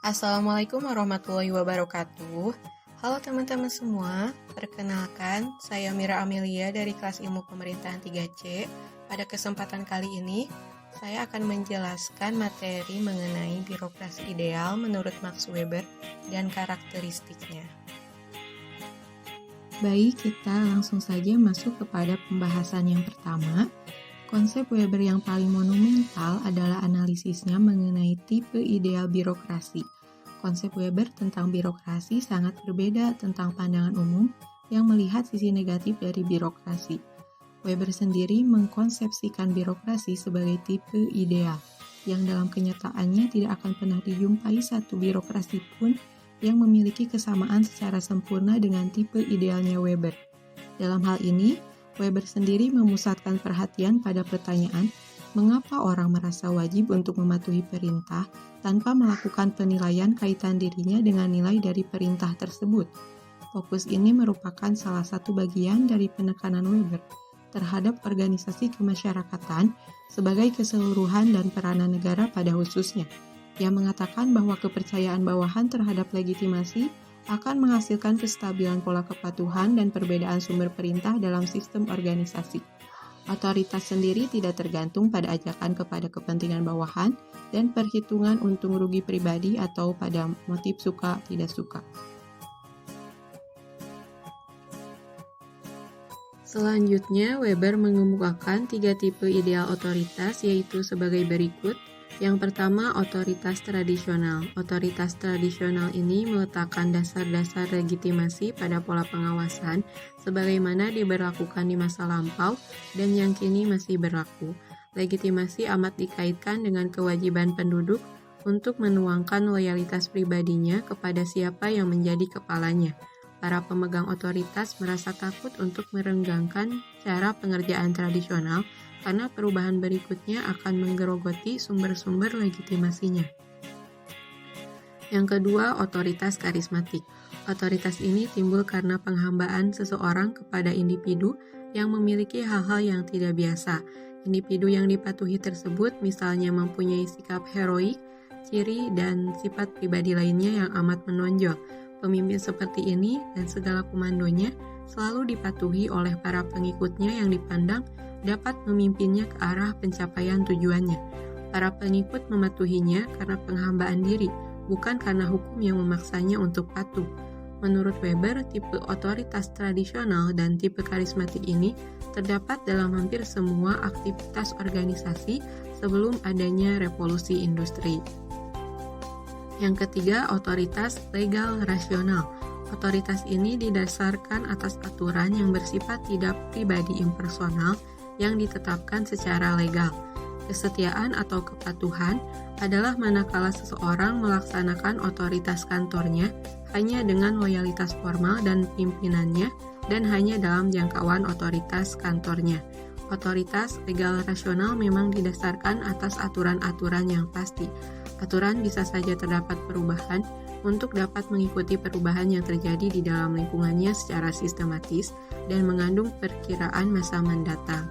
Assalamualaikum warahmatullahi wabarakatuh. Halo teman-teman semua, perkenalkan saya Mira Amelia dari kelas ilmu pemerintahan 3C. Pada kesempatan kali ini, saya akan menjelaskan materi mengenai birokrasi ideal menurut Max Weber dan karakteristiknya. Baik, kita langsung saja masuk kepada pembahasan yang pertama. Konsep Weber yang paling monumental adalah analisisnya mengenai tipe ideal birokrasi. Konsep Weber tentang birokrasi sangat berbeda tentang pandangan umum yang melihat sisi negatif dari birokrasi. Weber sendiri mengkonsepsikan birokrasi sebagai tipe ideal, yang dalam kenyataannya tidak akan pernah dijumpai satu birokrasi pun yang memiliki kesamaan secara sempurna dengan tipe idealnya Weber. Dalam hal ini, Weber sendiri memusatkan perhatian pada pertanyaan mengapa orang merasa wajib untuk mematuhi perintah tanpa melakukan penilaian kaitan dirinya dengan nilai dari perintah tersebut. Fokus ini merupakan salah satu bagian dari penekanan Weber terhadap organisasi kemasyarakatan sebagai keseluruhan dan peranan negara pada khususnya, yang mengatakan bahwa kepercayaan bawahan terhadap legitimasi akan menghasilkan kestabilan pola kepatuhan dan perbedaan sumber perintah dalam sistem organisasi. Otoritas sendiri tidak tergantung pada ajakan kepada kepentingan bawahan dan perhitungan untung rugi pribadi atau pada motif suka tidak suka. Selanjutnya, Weber mengemukakan 3 tipe ideal otoritas, yaitu sebagai berikut. Yang pertama, otoritas tradisional. Otoritas tradisional ini meletakkan dasar-dasar legitimasi pada pola pengawasan sebagaimana diberlakukan di masa lampau dan yang kini masih berlaku. Legitimasi amat dikaitkan dengan kewajiban penduduk untuk menuangkan loyalitas pribadinya kepada siapa yang menjadi kepalanya. Para pemegang otoritas merasa takut untuk merenggangkan cara pengerjaan tradisional karena perubahan berikutnya akan menggerogoti sumber-sumber legitimasinya. Yang kedua, otoritas karismatik. Otoritas ini timbul karena penghambaan seseorang kepada individu yang memiliki hal-hal yang tidak biasa. Individu yang dipatuhi tersebut misalnya mempunyai sikap heroik, ciri dan sifat pribadi lainnya yang amat menonjol. Pemimpin seperti ini dan segala komandonya selalu dipatuhi oleh para pengikutnya yang dipandang dapat memimpinnya ke arah pencapaian tujuannya. Para pengikut mematuhinya karena penghambaan diri, bukan karena hukum yang memaksanya untuk patuh. Menurut Weber, tipe otoritas tradisional dan tipe karismatik ini terdapat dalam hampir semua aktivitas organisasi sebelum adanya revolusi industri. Yang ketiga, otoritas legal rasional. Otoritas ini didasarkan atas aturan yang bersifat tidak pribadi impersonal yang ditetapkan secara legal. Kesetiaan atau kepatuhan adalah manakala seseorang melaksanakan otoritas kantornya hanya dengan loyalitas formal dan pimpinannya dan hanya dalam jangkauan otoritas kantornya. Otoritas legal rasional memang didasarkan atas aturan-aturan yang pasti. Aturan bisa saja terdapat perubahan untuk dapat mengikuti perubahan yang terjadi di dalam lingkungannya secara sistematis dan mengandung perkiraan masa mendatang.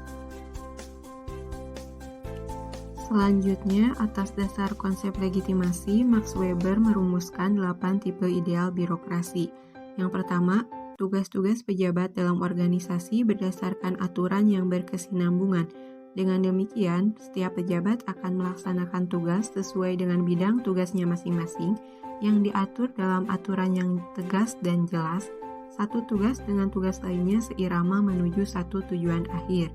Selanjutnya, atas dasar konsep legitimasi, Max Weber merumuskan 8 tipe ideal birokrasi. Yang pertama, tugas-tugas pejabat dalam organisasi berdasarkan aturan yang berkesinambungan. Dengan demikian, setiap pejabat akan melaksanakan tugas sesuai dengan bidang tugasnya masing-masing yang diatur dalam aturan yang tegas dan jelas, satu tugas dengan tugas lainnya seirama menuju satu tujuan akhir.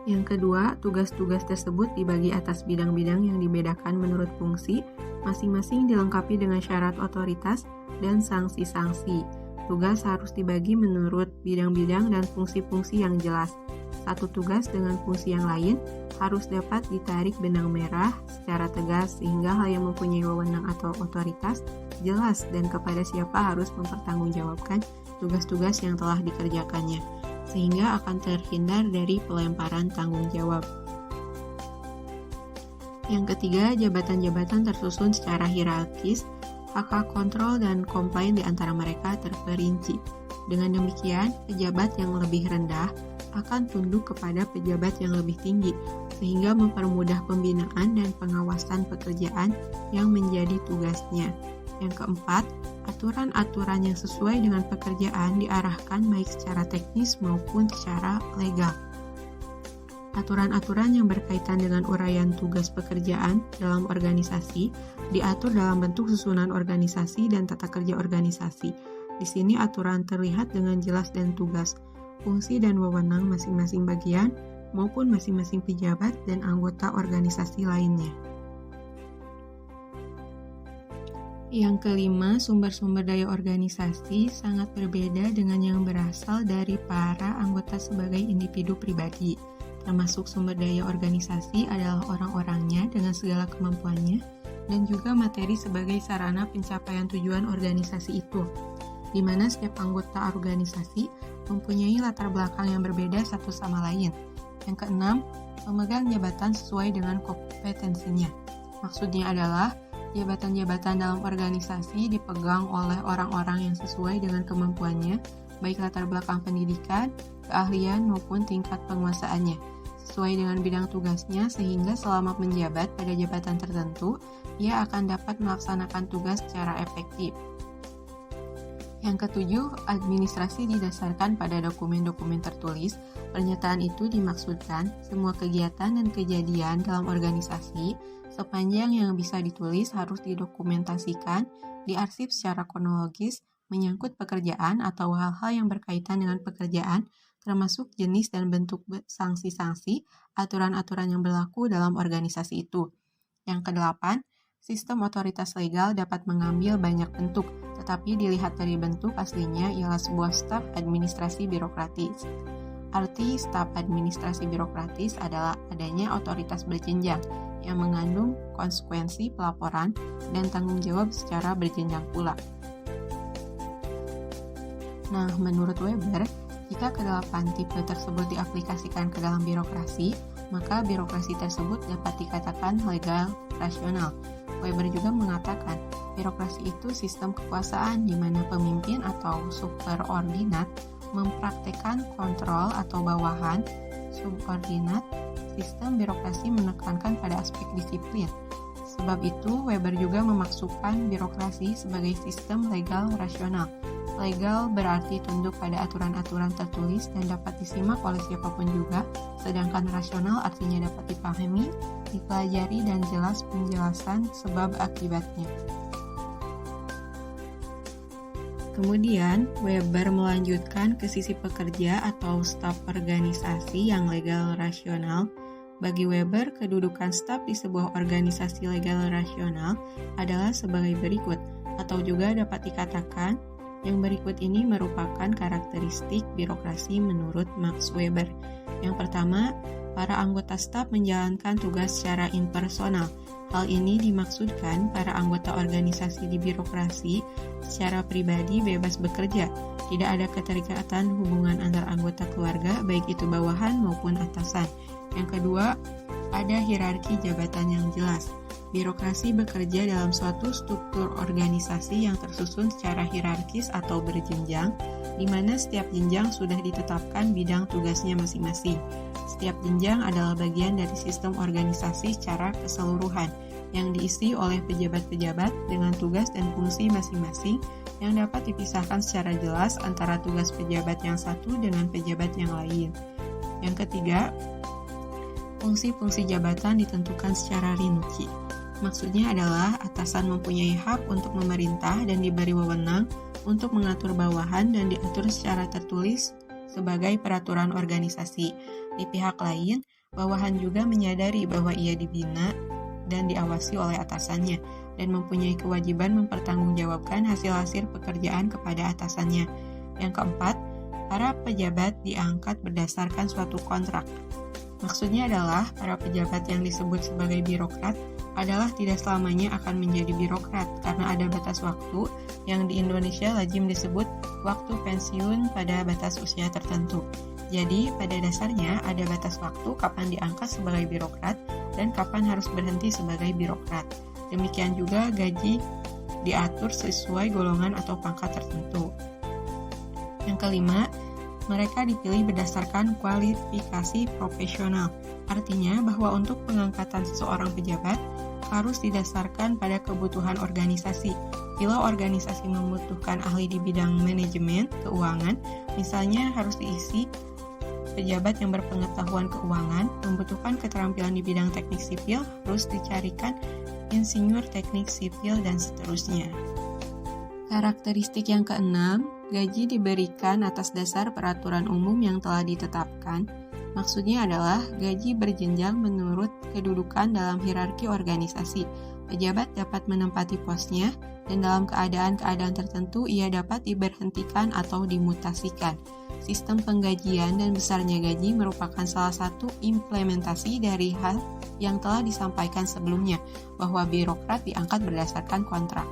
Yang kedua, tugas-tugas tersebut dibagi atas bidang-bidang yang dibedakan menurut fungsi, masing-masing dilengkapi dengan syarat otoritas dan sanksi-sanksi. Tugas harus dibagi menurut bidang-bidang dan fungsi-fungsi yang jelas. Satu tugas dengan fungsi yang lain harus dapat ditarik benang merah secara tegas sehingga hal yang mempunyai wewenang atau otoritas jelas dan kepada siapa harus mempertanggungjawabkan tugas-tugas yang telah dikerjakannya, sehingga akan terhindar dari pelemparan tanggung jawab. Yang ketiga, jabatan-jabatan tersusun secara hierarkis, hak kontrol dan komplain di antara mereka terperinci. Dengan demikian, pejabat yang lebih rendah akan tunduk kepada pejabat yang lebih tinggi, sehingga mempermudah pembinaan dan pengawasan pekerjaan yang menjadi tugasnya. Yang keempat, aturan-aturan yang sesuai dengan pekerjaan diarahkan baik secara teknis maupun secara legal. Aturan-aturan yang berkaitan dengan uraian tugas pekerjaan dalam organisasi diatur dalam bentuk susunan organisasi dan tata kerja organisasi. Di sini aturan terlihat dengan jelas dan tugas, fungsi dan wewenang masing-masing bagian maupun masing-masing pejabat dan anggota organisasi lainnya. Yang kelima, sumber-sumber daya organisasi sangat berbeda dengan yang berasal dari para anggota sebagai individu pribadi. Termasuk sumber daya organisasi adalah orang-orangnya dengan segala kemampuannya dan juga materi sebagai sarana pencapaian tujuan organisasi itu, di mana setiap anggota organisasi mempunyai latar belakang yang berbeda satu sama lain. Yang keenam, pemegang jabatan sesuai dengan kompetensinya. Maksudnya adalah jabatan-jabatan dalam organisasi dipegang oleh orang-orang yang sesuai dengan kemampuannya, baik latar belakang pendidikan, keahlian maupun tingkat penguasaannya, sesuai dengan bidang tugasnya sehingga selama menjabat pada jabatan tertentu, ia akan dapat melaksanakan tugas secara efektif. Yang ketujuh, administrasi didasarkan pada dokumen-dokumen tertulis. Pernyataan itu dimaksudkan semua kegiatan dan kejadian dalam organisasi sepanjang yang bisa ditulis harus didokumentasikan, diarsip secara kronologis, menyangkut pekerjaan atau hal-hal yang berkaitan dengan pekerjaan, termasuk jenis dan bentuk sanksi-sanksi, aturan-aturan yang berlaku dalam organisasi itu. Yang kedelapan, sistem otoritas legal dapat mengambil banyak bentuk, tetapi dilihat dari bentuk aslinya ialah sebuah staf administrasi birokratis. Arti staf administrasi birokratis adalah adanya otoritas berjenjang yang mengandung konsekuensi pelaporan dan tanggung jawab secara berjenjang pula. Nah, menurut Weber, jika kedelapan tipe tersebut diaplikasikan ke dalam birokrasi, maka birokrasi tersebut dapat dikatakan legal rasional. Weber juga mengatakan, birokrasi itu sistem kekuasaan di mana pemimpin atau superordinat mempraktekkan kontrol atau bawahan subordinat. Sistem birokrasi menekankan pada aspek disiplin. Sebab itu, Weber juga memasukkan birokrasi sebagai sistem legal rasional. Legal berarti tunduk pada aturan-aturan tertulis dan dapat disimak oleh siapapun juga, sedangkan rasional artinya dapat dipahami, dipelajari, dan jelas penjelasan sebab akibatnya. Kemudian, Weber melanjutkan ke sisi pekerja atau staf organisasi yang legal rasional. Bagi Weber, kedudukan staf di sebuah organisasi legal rasional adalah sebagai berikut, atau juga dapat dikatakan yang berikut ini merupakan karakteristik birokrasi menurut Max Weber. Yang pertama, para anggota staf menjalankan tugas secara impersonal. Hal ini dimaksudkan para anggota organisasi di birokrasi secara pribadi bebas bekerja. Tidak ada keterikatan hubungan antar anggota keluarga, baik itu bawahan maupun atasan. Yang kedua, ada hierarki jabatan yang jelas. Birokrasi bekerja dalam suatu struktur organisasi yang tersusun secara hierarkis atau berjenjang, di mana setiap jenjang sudah ditetapkan bidang tugasnya masing-masing. Setiap jenjang adalah bagian dari sistem organisasi secara keseluruhan, yang diisi oleh pejabat-pejabat dengan tugas dan fungsi masing-masing yang dapat dipisahkan secara jelas antara tugas pejabat yang satu dengan pejabat yang lain. Yang ketiga, fungsi-fungsi jabatan ditentukan secara rinci. Maksudnya adalah atasan mempunyai hak untuk memerintah dan diberi wewenang untuk mengatur bawahan dan diatur secara tertulis sebagai peraturan organisasi. Di pihak lain, bawahan juga menyadari bahwa ia dibina dan diawasi oleh atasannya dan mempunyai kewajiban mempertanggungjawabkan hasil-hasil pekerjaan kepada atasannya. Yang keempat, para pejabat diangkat berdasarkan suatu kontrak. Maksudnya adalah para pejabat yang disebut sebagai birokrat adalah tidak selamanya akan menjadi birokrat karena ada batas waktu yang di Indonesia lazim disebut waktu pensiun pada batas usia tertentu. Jadi pada dasarnya ada batas waktu kapan diangkat sebagai birokrat dan kapan harus berhenti sebagai birokrat. Demikian juga gaji diatur sesuai golongan atau pangkat tertentu. Yang kelima, Mereka dipilih berdasarkan kualifikasi profesional. Artinya bahwa untuk pengangkatan seseorang pejabat harus didasarkan pada kebutuhan organisasi. Bila organisasi membutuhkan ahli di bidang manajemen keuangan, misalnya harus diisi pejabat yang berpengetahuan keuangan, membutuhkan keterampilan di bidang teknik sipil, harus dicarikan insinyur teknik sipil, dan seterusnya. Karakteristik yang keenam, gaji diberikan atas dasar peraturan umum yang telah ditetapkan. Maksudnya adalah gaji berjenjang menurut kedudukan dalam hierarki organisasi. Pejabat dapat menempati posnya, dan dalam keadaan-keadaan tertentu ia dapat diberhentikan atau dimutasikan. Sistem penggajian dan besarnya gaji merupakan salah satu implementasi dari hal yang telah disampaikan sebelumnya, bahwa birokrat diangkat berdasarkan kontrak.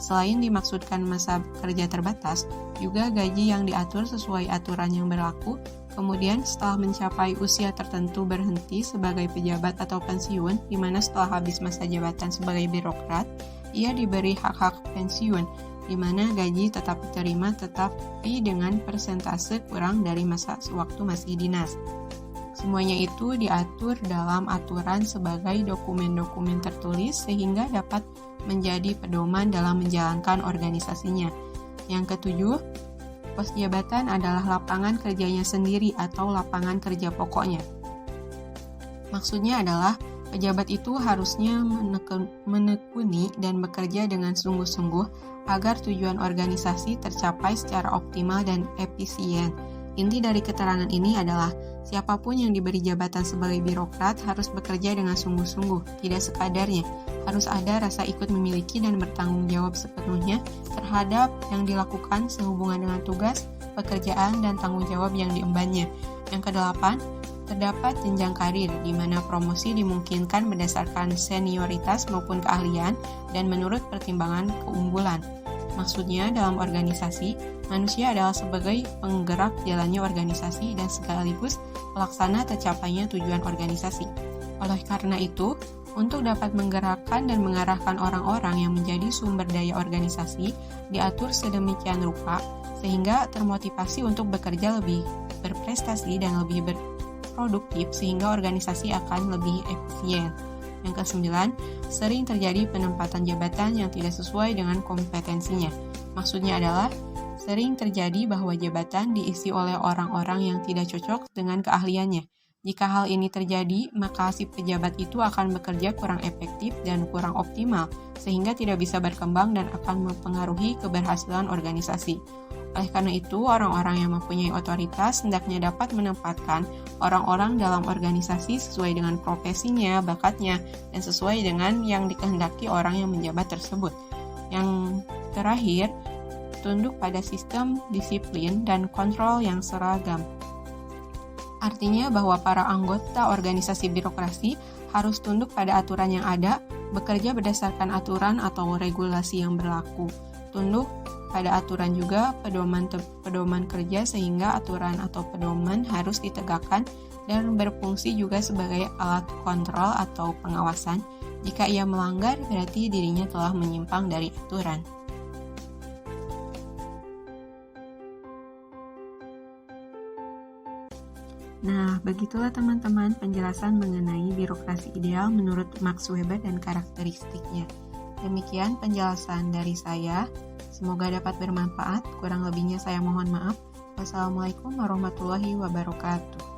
Selain dimaksudkan masa kerja terbatas, juga gaji yang diatur sesuai aturan yang berlaku, kemudian setelah mencapai usia tertentu berhenti sebagai pejabat atau pensiun, di mana setelah habis masa jabatan sebagai birokrat, ia diberi hak-hak pensiun, di mana gaji tetap diterima tetapi dengan persentase kurang dari masa sewaktu masih dinas. Semuanya itu diatur dalam aturan sebagai dokumen-dokumen tertulis sehingga dapat menjadi pedoman dalam menjalankan organisasinya. Yang ketujuh, pos jabatan adalah lapangan kerjanya sendiri atau lapangan kerja pokoknya. Maksudnya adalah pejabat itu harusnya menekuni dan bekerja dengan sungguh-sungguh agar tujuan organisasi tercapai secara optimal dan efisien. Inti dari keterangan ini adalah siapapun yang diberi jabatan sebagai birokrat harus bekerja dengan sungguh-sungguh, tidak sekadarnya. Harus ada rasa ikut memiliki dan bertanggung jawab sepenuhnya terhadap yang dilakukan sehubungan dengan tugas, pekerjaan, dan tanggung jawab yang diembannya. Yang kedelapan, terdapat jenjang karir, di mana promosi dimungkinkan berdasarkan senioritas maupun keahlian dan menurut pertimbangan keunggulan. Maksudnya, dalam organisasi, manusia adalah sebagai penggerak jalannya organisasi dan sekaligus pelaksana tercapainya tujuan organisasi. Oleh karena itu, untuk dapat menggerakkan dan mengarahkan orang-orang yang menjadi sumber daya organisasi, diatur sedemikian rupa sehingga termotivasi untuk bekerja lebih berprestasi dan lebih produktif sehingga organisasi akan lebih efisien. Yang kesembilan, sering terjadi penempatan jabatan yang tidak sesuai dengan kompetensinya. Maksudnya adalah sering terjadi bahwa jabatan diisi oleh orang-orang yang tidak cocok dengan keahliannya. Jika hal ini terjadi, maka si pejabat itu akan bekerja kurang efektif dan kurang optimal, sehingga tidak bisa berkembang dan akan mempengaruhi keberhasilan organisasi. Oleh karena itu, orang-orang yang mempunyai otoritas hendaknya dapat menempatkan orang-orang dalam organisasi sesuai dengan profesinya, bakatnya, dan sesuai dengan yang dikehendaki orang yang menjabat tersebut. Yang terakhir, tunduk pada sistem disiplin dan kontrol yang seragam. Artinya bahwa para anggota organisasi birokrasi harus tunduk pada aturan yang ada, bekerja berdasarkan aturan atau regulasi yang berlaku. Tunduk pada aturan juga pedoman kerja sehingga aturan atau pedoman harus ditegakkan dan berfungsi juga sebagai alat kontrol atau pengawasan. Jika ia melanggar, berarti dirinya telah menyimpang dari aturan. Nah, begitulah teman-teman penjelasan mengenai birokrasi ideal menurut Max Weber dan karakteristiknya. Demikian penjelasan dari saya. Semoga dapat bermanfaat. Kurang lebihnya saya mohon maaf. Wassalamualaikum warahmatullahi wabarakatuh.